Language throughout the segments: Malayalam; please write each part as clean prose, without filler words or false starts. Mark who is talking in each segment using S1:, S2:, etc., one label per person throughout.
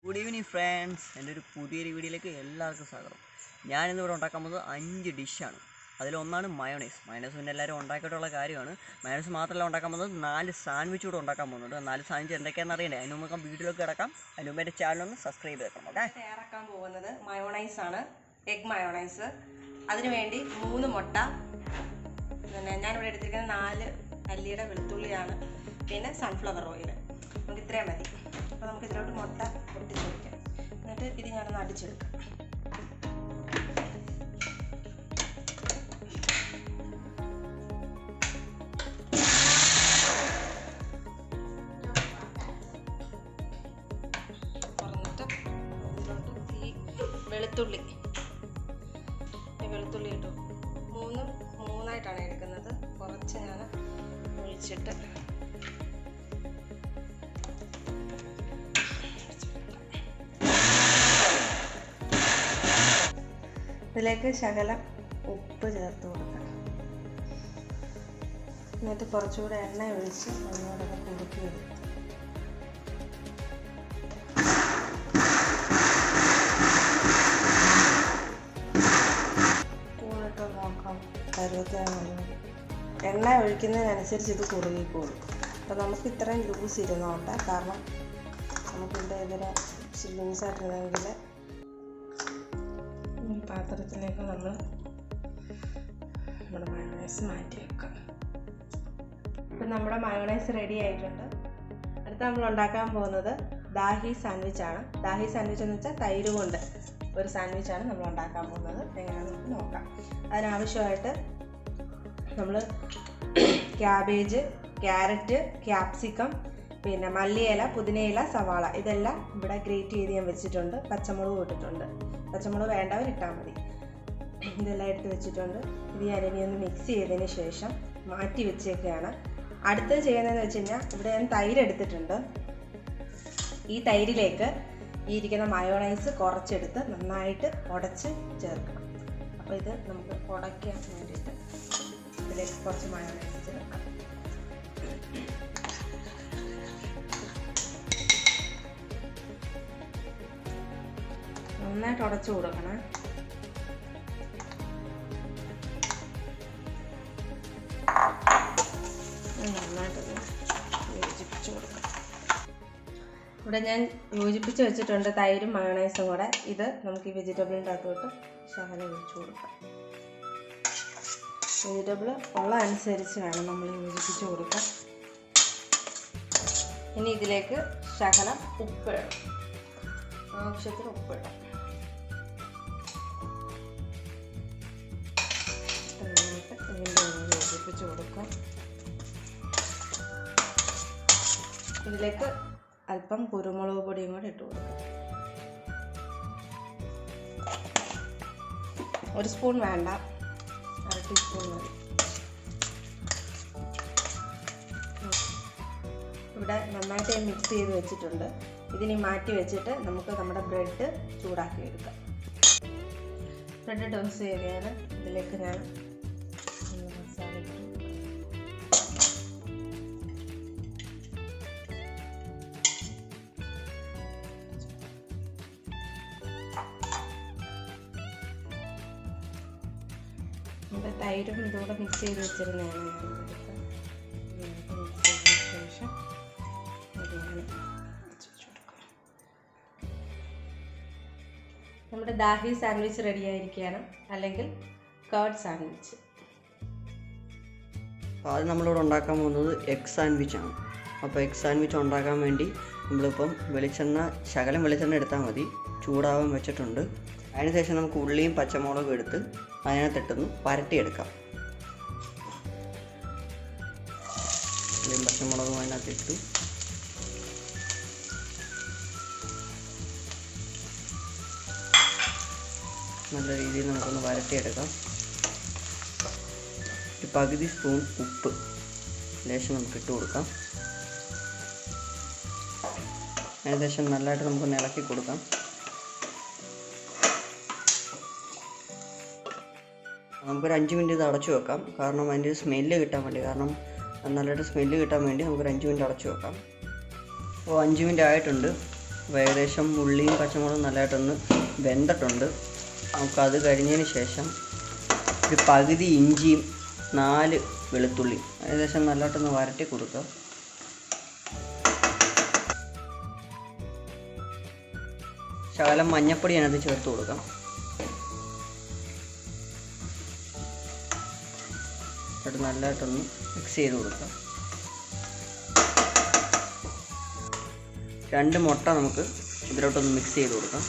S1: ഗുഡ് ഈവനിങ് ഫ്രണ്ട്സ്, എൻ്റെ ഒരു പുതിയൊരു വീഡിയോയിലേക്ക് എല്ലാവർക്കും സ്വാഗതം. ഞാനിന്നിവിടെ ഉണ്ടാക്കാൻ പോകുന്നത് 5 ഡിഷാണ്. അതിലൊന്നാണ് മയോണൈസ്. മയോണൈസ് പിന്നെ എല്ലാവരും ഉണ്ടാക്കിയിട്ടുള്ള കാര്യമാണ്. മയോണൈസ് മാത്രമല്ല ഉണ്ടാക്കാൻ പോകുന്നത് 4 സാൻഡ്വിച്ച് കൂടെ ഉണ്ടാക്കാൻ പോകുന്നുണ്ട്. 4 സാൻഡ്വിച്ച് എന്തൊക്കെയാണെന്ന് അറിയണ്ടേ? അതിന് മുമ്പ് നമുക്ക് വീട്ടിലേക്ക് കിടക്കാം. അതിന് മുമ്പ് എൻ്റെ ചാനലൊന്ന് സബ്സ്ക്രൈബ് ചെയ്തേക്കണം. ഓക്കെ,
S2: തയ്യാറാക്കാൻ പോകുന്നത് മയോണൈസ് ആണ്, എഗ് മയോണൈസ്. അതിനുവേണ്ടി 3 മുട്ട, പിന്നെ ഞാനിവിടെ എടുത്തിരിക്കുന്നത് 4 അല്ലിയുടെ വെളുത്തുള്ളിയാണ്, പിന്നെ സൺഫ്ലവർ ഓയിൽ. നമുക്ക് ഇത്രയും മതി. അപ്പോൾ നമുക്ക് ഇതിലോട്ട് മുട്ട പൊട്ടിച്ച് വയ്ക്കാം. എന്നിട്ട് ഇത് ഞാനൊന്ന് അടിച്ചെടുക്കാം. തുറന്നിട്ട് ഇതിലോട്ട് ഈ വെളുത്തുള്ളി ഇട്ടു. മൂന്നായിട്ടാണ് എടുക്കുന്നത്. കുറച്ച് ഞാൻ ഒഴിച്ചിട്ട് ഇതിലേക്ക് ശകലം ഉപ്പ് ചേർത്ത് കൊടുക്കണം. എന്നിട്ട് കുറച്ചുകൂടെ എണ്ണ ഒഴിച്ച് അതിനോടൊക്കെ കുറുക്കി എടുക്കും. സ്പൂണിട്ട് നോക്കാം. എണ്ണ ഒഴിക്കുന്നതിനനുസരിച്ച് ഇത് കുറുകിക്കോളും. അപ്പോൾ നമുക്ക് ഇത്രയും ലൂസ് ഇരുന്നോട്ടെ, കാരണം നമുക്കിവിടെ ഇതിന് ലൂസായിട്ടിരുന്നെങ്കിൽ ഈ പാത്രത്തിലേക്ക് നമ്മൾ നമ്മുടെ മയോണൈസ് മാറ്റി വെക്കാം. ഇപ്പം നമ്മുടെ മയോണൈസ് റെഡി ആയിട്ടുണ്ട്. അടുത്ത നമ്മൾ ഉണ്ടാക്കാൻ പോകുന്നത് ദാഹി സാൻഡ്വിച്ചാണ്. ദാഹി സാൻഡ്വിച്ച് എന്ന് വെച്ചാൽ തൈര് കൊണ്ട് ഒരു സാൻഡ്വിച്ചാണ് നമ്മൾ ഉണ്ടാക്കാൻ പോകുന്നത്. എങ്ങനെയാണെന്ന് നമുക്ക് നോക്കാം. അതിനാവശ്യമായിട്ട് നമ്മൾ ക്യാബേജ്, ക്യാരറ്റ്, ക്യാപ്സിക്കം, പിന്നെ മല്ലിയില, പുതിനയില, സവാള ഇതെല്ലാം ഇവിടെ ഗ്രേറ്റ് ചെയ്ത് ഞാൻ വെച്ചിട്ടുണ്ട്. പച്ചമുളക് ഇട്ടിട്ടുണ്ട്. പച്ചമുളക് വേണ്ടവർ ഇട്ടാൽ മതി. ഇതെല്ലാം എടുത്ത് വെച്ചിട്ടുണ്ട്. ഇത് ഞാനിനി ഒന്ന് മിക്സ് ചെയ്തതിന് ശേഷം മാറ്റി വെച്ചേക്കുകയാണ്. അടുത്തത് ചെയ്യുന്നതെന്ന് വെച്ച് കഴിഞ്ഞാൽ ഇവിടെ ഞാൻ തൈര് എടുത്തിട്ടുണ്ട്. ഈ തൈരിലേക്ക് ഈ ഇരിക്കുന്ന മയോണൈസ് കുറച്ചെടുത്ത് നന്നായിട്ട് ഉടച്ച് ചേർക്കണം. അപ്പോൾ ഇത് നമുക്ക് ഉടയ്ക്കാൻ വേണ്ടിയിട്ട് ഇതിലേക്ക് കുറച്ച് മയോണൈസ് ചേർക്കാം. നന്നായിട്ട് ഉടച്ചു കൊടുക്കണം. നന്നായിട്ടൊന്ന് യോജിപ്പിച്ച് കൊടുക്കണം. ഇവിടെ ഞാൻ യോജിപ്പിച്ച് വെച്ചിട്ടുണ്ട് തൈരും മയോണൈസും കൂടെ. ഇത് നമുക്ക് ഈ വെജിറ്റബിളിൻ്റെ അകത്തോട്ട് ശകലം ഒഴിച്ചു കൊടുക്കാം. വെജിറ്റബിൾ ഉള്ള അനുസരിച്ച് വേണം നമ്മൾ യോജിപ്പിച്ച് കൊടുക്കാൻ. ഇനി ഇതിലേക്ക് ശകലം ഉപ്പിടണം. ആവശ്യത്തിന് ഉപ്പിടാം. യോജിപ്പിച്ച് കൊടുക്കാം. ഇതിലേക്ക് അല്പം കുരുമുളക് പൊടിയും കൂടെ ഇട്ട് കൊടുക്കാം. 1 സ്പൂൺ വേണ്ട, 1/2 ടീസ്പൂൺ മതി. ഇവിടെ നന്നായിട്ട് മിക്സ് ചെയ്ത് വെച്ചിട്ടുണ്ട്. ഇതിനി മാറ്റി വെച്ചിട്ട് നമുക്ക് നമ്മുടെ ബ്രെഡ് ചൂടാക്കി എടുക്കാം. ബ്രെഡ് ടോസ്റ്റ് ചെയ്താൽ ഇതിലേക്ക് ഞാൻ മസാല ഇട്ടു. നമ്മുടെ തൈരും ഇതുകൂടെ മിക്സ് ചെയ്ത് വെച്ചിരുന്നതാണ് ഞാൻ എടുത്തത്. മിക്സ് ചെയ്തതിന് ശേഷം നമ്മുടെ ദാഹി സാൻഡ്വിച്ച് റെഡി ആയിരിക്കുകയാണ്, അല്ലെങ്കിൽ കേർഡ് സാൻഡ്വിച്ച്.
S1: ആദ്യം നമ്മളിവിടെ ഉണ്ടാക്കാൻ പോകുന്നത് എഗ് സാൻഡ്വിച്ചാണ്. അപ്പോൾ എഗ് സാൻഡ്വിച്ച് ഉണ്ടാക്കാൻ വേണ്ടി നമ്മളിപ്പം ശകലം വെളിച്ചെണ്ണ എടുത്താൽ മതി. ചൂടാവാൻ വെച്ചിട്ടുണ്ട്. അതിനുശേഷം നമുക്ക് ഉള്ളിയും പച്ചമുളകും എടുത്ത് അതിനകത്തിട്ടൊന്ന് വരട്ടിയെടുക്കാം. ഉള്ളിയും പച്ചമുളകും അതിനകത്തിട്ടു. നല്ല രീതിയിൽ നമുക്കൊന്ന് വരട്ടിയെടുക്കാം. ഒരു പകുതി സ്പൂൺ ഉപ്പ് ലേശം നമുക്ക് ഇട്ട് കൊടുക്കാം. ഏകദേശം നല്ലതായിട്ട് നമുക്കൊന്ന് ഇളക്കി കൊടുക്കാം. നമുക്കൊരു 5 മിനിറ്റ് ഇത് അടച്ചു വെക്കാം. കാരണം അതിൻ്റെ സ്മെല്ല് കിട്ടാൻ വേണ്ടി, കാരണം നല്ലൊരു സ്മെല്ല് കിട്ടാൻ വേണ്ടി നമുക്കൊരു 5 മിനിറ്റ് അടച്ചു വെക്കാം. അപ്പോൾ 5 മിനിറ്റ് ആയിട്ടുണ്ട്. ഏകദേശം ഉള്ളിയും പച്ചമുളകും നല്ലതായിട്ടൊന്ന് വെന്തിട്ടുണ്ട്. നമുക്കത് കഴിഞ്ഞതിന് ശേഷം ഒരു പകുതി ഇഞ്ചിയും 4 വെളുത്തുള്ളി ഏകദേശം നല്ലതായിട്ടൊന്ന് വരട്ടി കൊടുക്കുക. ശകലം മഞ്ഞപ്പൊടി അതിനകത്ത് ചേർത്ത് കൊടുക്കാം. അത് നല്ലതായിട്ടൊന്ന് മിക്സ് ചെയ്ത് കൊടുക്കാം. 2 മുട്ട നമുക്ക് ഇതിലോട്ടൊന്ന് മിക്സ് ചെയ്ത് കൊടുക്കാം.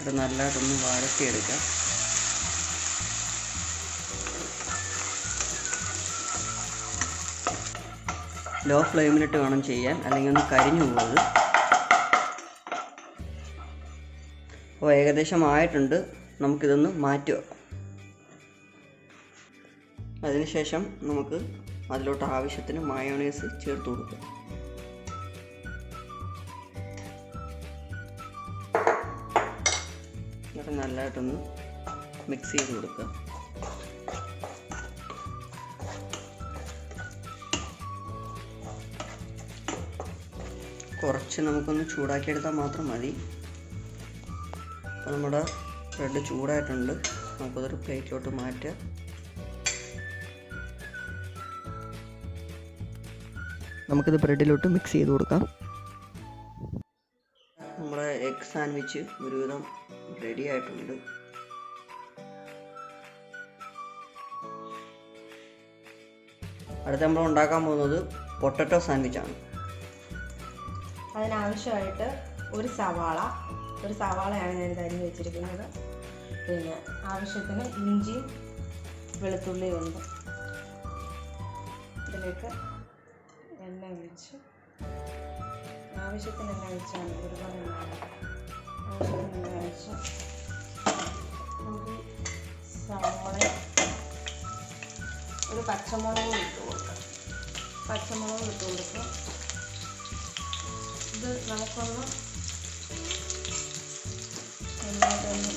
S1: അത് നല്ലതായിട്ടൊന്ന് വഴറ്റിയെടുക്കാം. ലോ ഫ്ലെയിമിലിട്ട് വേണം ചെയ്യാൻ, അല്ലെങ്കിൽ ഒന്ന് കരിഞ്ഞു പോകുന്നത്. അപ്പോൾ ഏകദേശം ആയിട്ടുണ്ട്. നമുക്കിതൊന്ന് മാറ്റി വെക്കാം. അതിനുശേഷം നമുക്ക് അതിലോട്ട് ആവശ്യത്തിന് മയോണൈസ് ചേർത്ത് കൊടുക്കാം. എന്നിട്ട് നല്ലതായിട്ടൊന്ന് മിക്സ് ചെയ്ത് കൊടുക്കുക. കുറച്ച് നമുക്കൊന്ന് ചൂടാക്കിയെടുത്താൽ മാത്രം മതി. അപ്പോൾ നമ്മുടെ ബ്രെഡ് ചൂടായിട്ടുണ്ട്. നമുക്കതൊരു പ്ലേറ്റിലോട്ട് മാറ്റുക. നമുക്കിത് ബ്രെഡിലോട്ട് മിക്സ് ചെയ്ത് കൊടുക്കാം. നമ്മുടെ എഗ് സാൻഡ്വിച്ച് ഒരുവിധം റെഡി ആയിട്ടുണ്ട്. അടുത്ത നമ്മൾ ഉണ്ടാക്കാൻ പോകുന്നത് പൊട്ടറ്റോ സാൻഡ്വിച്ചാണ്.
S2: അതിനാവശ്യമായിട്ട് ഒരു സവാളയാണ് ഞാൻ അരിഞ്ഞ് വെച്ചിരിക്കുന്നത്. പിന്നെ ആവശ്യത്തിന് ഇഞ്ചിയും വെളുത്തുള്ളിയും ഉണ്ട്. ഇതിലേക്ക് എണ്ണ ഒഴിച്ച് ആവശ്യത്തിന് എണ്ണ ഒഴിച്ചാണ്, ഒരുപാട് ആവശ്യത്തിന് എണ്ണ ഒഴിച്ച് നമുക്ക് സവാള ഒരു പച്ചമുളകും ഇട്ട് കൊടുക്കാം. ഇത് നമുക്കൊന്ന് നന്നായിട്ടൊന്ന്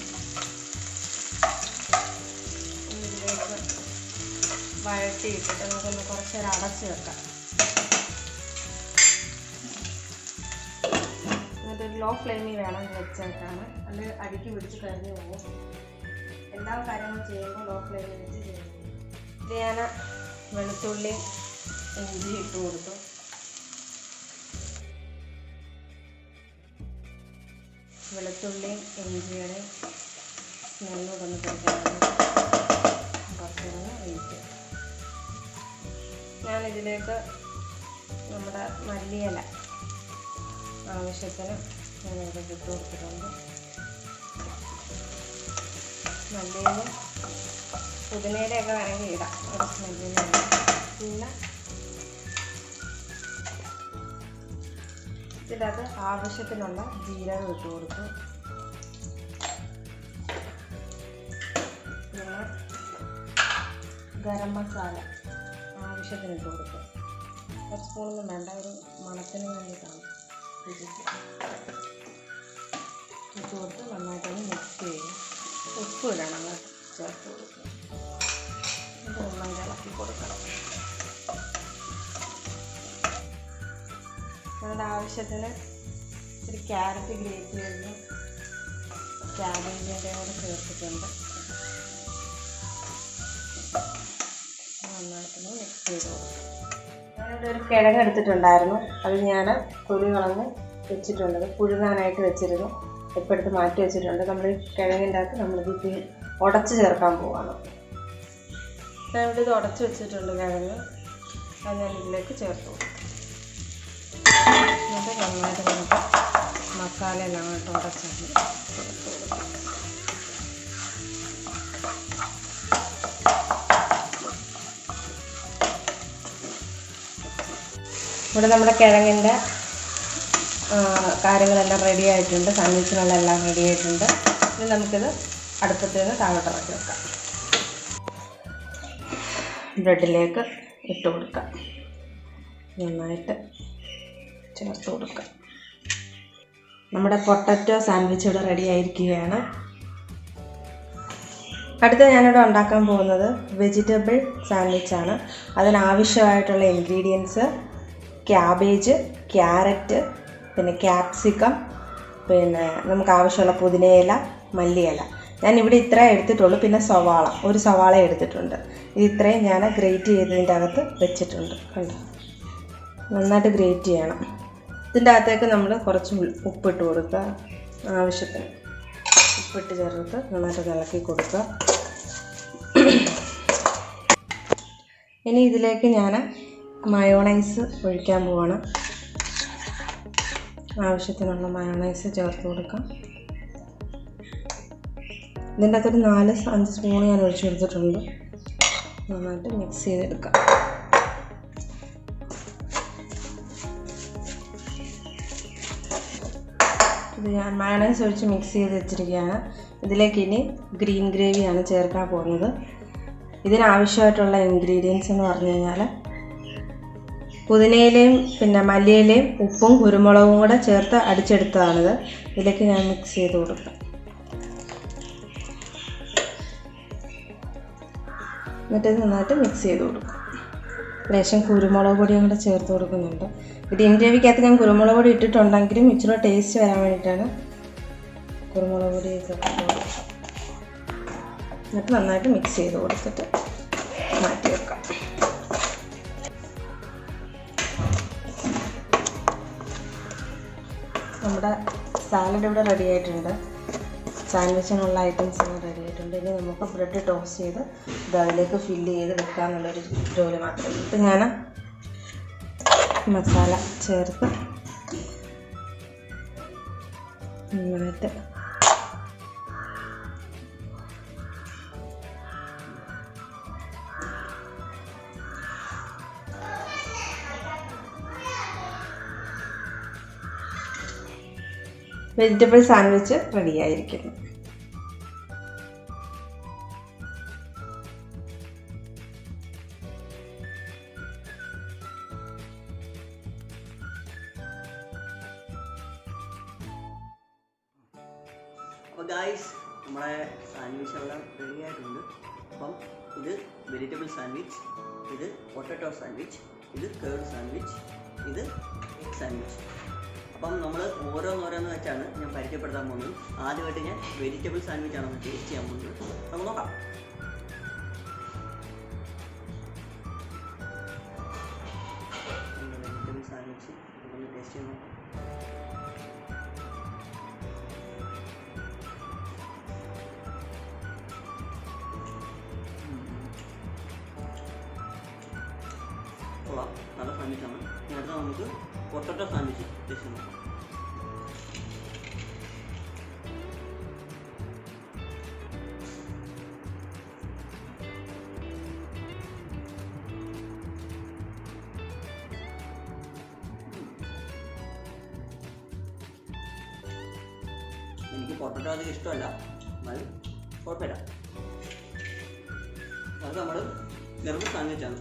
S2: ഇതിലേക്ക് വഴറ്റിയിട്ടിട്ട് നമുക്കൊന്ന് കുറച്ച് നേരം അടച്ച് വെക്കാം. എന്നിട്ട് ലോ ഫ്ലെയിമിൽ വേണം വെച്ചേക്കാണ്, അല്ലെങ്കിൽ അടിക്ക് പിടിച്ച് കരിഞ്ഞു പോകും. എല്ലാ കാര്യങ്ങളും ചെയ്യുമ്പോൾ ലോ ഫ്ലെയിമിൽ വെച്ച് ചെയ്യണം. ഇത് ഞാൻ വെളുത്തുള്ളി ഇഞ്ചി ഇട്ട് കൊടുത്തു. വെളുത്തുള്ളിയും ഇഞ്ചിയുടെയും സ്മെല്ലൊന്ന് കൊടുക്കണം. കുറച്ചൊന്ന് ഒഴിക്കുക. ഞാനിതിലേക്ക് നമ്മുടെ മല്ലിയില ആവശ്യത്തിന് ഞാനിവിടെ ഇട്ട് കൊടുത്തിട്ടുണ്ട്. മല്ലിയിലും പുതിനയിലൊക്കെ വേണമെങ്കിൽ ഇടാം, ഒരു സ്മെല്ലിന്. പിന്നെ ഇതിനകത്ത് ആവശ്യത്തിനുള്ള ജീരകം ഇട്ട് കൊടുത്തു. പിന്നെ ഗരം മസാല ആവശ്യത്തിന് ഇട്ട് കൊടുത്തു. ഒരു സ്പൂണൊന്നും വേണ്ട, ഒരു മണത്തിന് വേണ്ടിയിട്ടാണ് ഇട്ട് കൊടുത്ത് നന്നായിട്ടൊന്ന് മിക്സ് ചെയ്യുക. ഉപ്പ് ഇടണം, ചേർത്ത് കൊടുക്കുക. ഇത് നന്നായി ഇളക്കി കൊടുക്കണം. നമ്മുടെ ആവശ്യത്തിന് ഒരു ക്യാരറ്റ് ഗ്രേറ്റ് ചെയ്ത് ക്യാബേജിൻ്റെ കൂടെ ചേർത്തിട്ടുണ്ട്. നന്നായിട്ടൊന്ന് മിക്സ് ചെയ്ത് കൊടുക്കും. ഞാനിവിടെ ഒരു കിഴങ്ങ് എടുത്തിട്ടുണ്ടായിരുന്നു, അത് ഞാൻ തൊലി കളഞ്ഞ് വെച്ചിട്ടുണ്ട്. പുഴുങ്ങാനായിട്ട് വെച്ചിരുന്നു, ഇപ്പോൾ എടുത്ത് മാറ്റി വെച്ചിട്ടുണ്ട്. നമ്മൾ ഈ കിഴങ്ങിൻ്റെ അകത്ത് നമ്മളിത് ഉടച്ച് ചേർക്കാൻ പോവാണ്. ഞാനിവിടെ ഇത് ഉടച്ച് വെച്ചിട്ടുണ്ട് കിഴങ്ങ്, അത് ഞാൻ ഇതിലേക്ക് ചേർത്ത് കൊടുക്കും. എന്നിട്ട് നന്നായിട്ട് നമുക്ക് മസാല എല്ലാം ഇട്ട് ഉടച്ചാൽ ചേർത്ത് കൊടുക്കാം. ഇവിടെ നമ്മുടെ കിഴങ്ങിൻ്റെ കാര്യങ്ങളെല്ലാം റെഡി ആയിട്ടുണ്ട്. സാൻഡ്വിച്ചിനുള്ള എല്ലാം റെഡി ആയിട്ടുണ്ട്. ഇനി നമുക്കിത് അടുപ്പത്ത് നിന്ന് താഴോട്ട് ഇറക്കി വെക്കാം. ബ്രെഡിലേക്ക് ഇട്ട് കൊടുക്കാം, നന്നായിട്ട് ചേർത്ത് കൊടുക്കാം. നമ്മുടെ പൊട്ടറ്റോ സാൻഡ്വിച്ച് ഇവിടെ റെഡി ആയിരിക്കുകയാണ്. അടുത്ത ഞാനിവിടെ ഉണ്ടാക്കാൻ പോകുന്നത് വെജിറ്റബിൾ സാൻഡ്വിച്ചാണ്. അതിനാവശ്യമായിട്ടുള്ള ഇൻഗ്രീഡിയൻസ് ക്യാബേജ്, ക്യാരറ്റ്, പിന്നെ ക്യാപ്സിക്കം, പിന്നെ നമുക്ക് ആവശ്യമുള്ള പുതിനയില, മല്ലിയില. ഞാനിവിടെ ഇത്രേ എടുത്തിട്ടുള്ളൂ. പിന്നെ ഒരു സവാള എടുത്തിട്ടുണ്ട്. ഇത് ഇത്രയും ഞാൻ ഗ്രേറ്റ് ചെയ്തതിൻ്റെ അകത്ത് വെച്ചിട്ടുണ്ട്. കണ്ടോ, നന്നായിട്ട് ഗ്രേറ്റ് ചെയ്യണം. ഇതിൻ്റെ അകത്തേക്ക് നമ്മൾ കുറച്ച് ഉപ്പിട്ട് കൊടുക്കുക. ആവശ്യത്തിന് ഉപ്പിട്ട് ചേർത്ത് നന്നായിട്ട് ഇളക്കി കൊടുക്കുക. ഇനി ഇതിലേക്ക് ഞാൻ മയോണൈസ് ഒഴിക്കാൻ പോവാണ്. ആവശ്യത്തിനുള്ള മയോണൈസ് ചേർത്ത് കൊടുക്കാം. ഇതിൻ്റെ അകത്തൊരു 4-5 സ്പൂൺ ഞാൻ ഒഴിച്ചു കൊടുത്തിട്ടുണ്ട്. നന്നായിട്ട് മിക്സ് ചെയ്തെടുക്കാം. ഇത് ഞാൻ മയോണൈസ് ഒഴിച്ച് മിക്സ് ചെയ്ത് വെച്ചിരിക്കുകയാണ്. ഇതിലേക്ക് ഇനി ഗ്രീൻ ഗ്രേവിയാണ് ചേർക്കാൻ പോകുന്നത്. ഇതിനാവശ്യമായിട്ടുള്ള ഇൻഗ്രീഡിയൻസ് എന്ന് പറഞ്ഞു കഴിഞ്ഞാൽ പുതിനയിലയും പിന്നെ മല്ലിയിലയും ഉപ്പും കുരുമുളകും കൂടെ ചേർത്ത് അടിച്ചെടുത്തതാണിത്. ഇതിലേക്ക് ഞാൻ മിക്സ് ചെയ്ത് കൊടുക്കാം. എന്നിട്ട് നന്നായിട്ട് മിക്സ് ചെയ്ത് കൊടുക്കാം. ലേശം കുരുമുളക് പൊടിയും കൂടെ ചേർത്ത് കൊടുക്കുന്നുണ്ട്. ഗ്രീൻ ഗ്രേവിക്കകത്ത് ഞാൻ കുരുമുളക് പൊടി ഇട്ടിട്ടുണ്ടെങ്കിലും ഇച്ചിരി ടേസ്റ്റ് വരാൻ വേണ്ടിയിട്ടാണ് കുരുമുളക് പൊടി ചേർത്ത് കൊടുക്കുക. എന്നിട്ട് നന്നായിട്ട് മിക്സ് ചെയ്ത് കൊടുത്തിട്ട് മാറ്റി വെക്കാം. നമ്മുടെ സാലഡ് ഇവിടെ റെഡി ആയിട്ടുണ്ട്. സാൻഡ്വിച്ചിനുള്ള ഐറ്റംസ് എല്ലാം റെഡി ആയിട്ടുണ്ട്. ഇനി നമുക്ക് ബ്രെഡ് ടോസ്റ്റ് ചെയ്ത് ഇത് അതിലേക്ക് ഫില്ല് ചെയ്ത് വെക്കാമെന്നുള്ളൊരു ജോലി മാത്രമേ ഉള്ളൂ. ഇപ്പം ഞാൻ മസാല ചേർത്ത് നന്നായിട്ട് വെജിറ്റബിൾ സാൻഡ്വിച്ച് റെഡിയായിരിക്കുന്നു.
S1: അപ്പോൾ ഗായ്സ്, നമ്മുടെ സാൻഡ്വിച്ച് എല്ലാം റെഡി ആയിട്ടുണ്ട്. അപ്പം ഇത് വെജിറ്റബിൾ സാൻഡ്വിച്ച്, ഇത് പൊട്ടറ്റോ സാൻഡ്വിച്ച്, ഇത് കേർഡ് സാൻഡ്വിച്ച്, ഇത് എഗ് സാൻഡ്വിച്ച്. അപ്പം നമ്മൾ ഓരോന്നോരോന്ന് വെച്ചാണ് ഞാൻ പരിചയപ്പെടുത്താൻ പോകുന്നത്. ആദ്യമായിട്ട് ഞാൻ വെജിറ്റബിൾ സാൻഡ്വിച്ച് ആണെന്ന് ടേസ്റ്റ് ചെയ്യാൻ പോകുന്നത്. നമുക്ക് നോക്കാം. വെജിറ്റബിൾ സാൻഡ്വിച്ച് ഒന്ന് ടേസ്റ്റ് ചെയ്ത് നോക്കാം. നല്ല സാൻഡ്വിച്ചാണ്. ഇനി അടുത്ത നമുക്ക് പൊട്ടറ്റോ സാൻഡ്വിച്ച് ടേസ്റ്റ് നോക്കാം. എനിക്ക് പൊട്ടറ്റോ അധികം ഇഷ്ടമല്ല, എന്നാലും കുഴപ്പമില്ല. അത് നമ്മൾ വെറുതെ സാൻഡ്വിച്ചാണ്.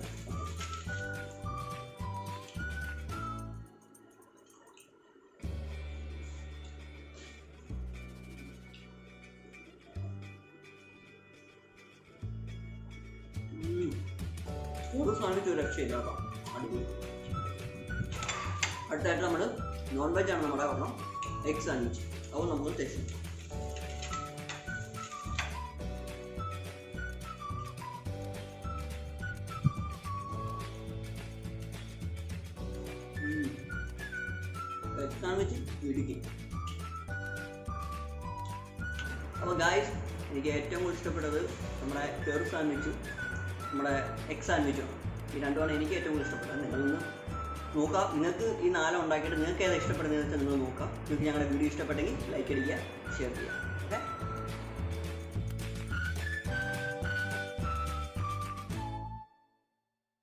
S1: ഒരു സാൻഡ്വിച്ച് ഒരു രക്ഷയില്ല കേട്ടോ, അടിപൊളി. അടുത്തായിട്ട് നമ്മൾ നോൺ വെജ് ആണ് നമ്മുടെ ഒരെണ്ണം, എഗ് സാൻഡ്വിച്ച്. അത് നമുക്ക് ടേസ്റ്റ് ചെയ്യാം. Egg sandwich Idukki. അപ്പോൾ ഗായ്സ്, എനിക്ക് ഏറ്റവും കൂടുതൽ ഇഷ്ടപ്പെട്ടത് നമ്മുടെ കേർഡ് സാൻഡ്വിച്ചും നമ്മുടെ എഗ് സാൻഡ്വിച്ചുമാണ്. ഈ രണ്ടുമാണ് എനിക്ക് ഏറ്റവും കൂടുതൽ ഇഷ്ടപ്പെട്ടത്. നിങ്ങളൊന്ന് നോക്കാം. നിങ്ങൾക്ക് ഈ 4 ഉണ്ടാക്കിയിട്ട് നിങ്ങൾക്ക് ഏതാ ഇഷ്ടപ്പെടുന്നതെന്ന് വെച്ചാൽ നിങ്ങൾ നോക്കാം. നിങ്ങൾക്ക് ഞങ്ങളുടെ വീഡിയോ ഇഷ്ടപ്പെട്ടെങ്കിൽ ലൈക്ക് അടിക്കുക, ഷെയർ ചെയ്യുക. ഓക്കെ.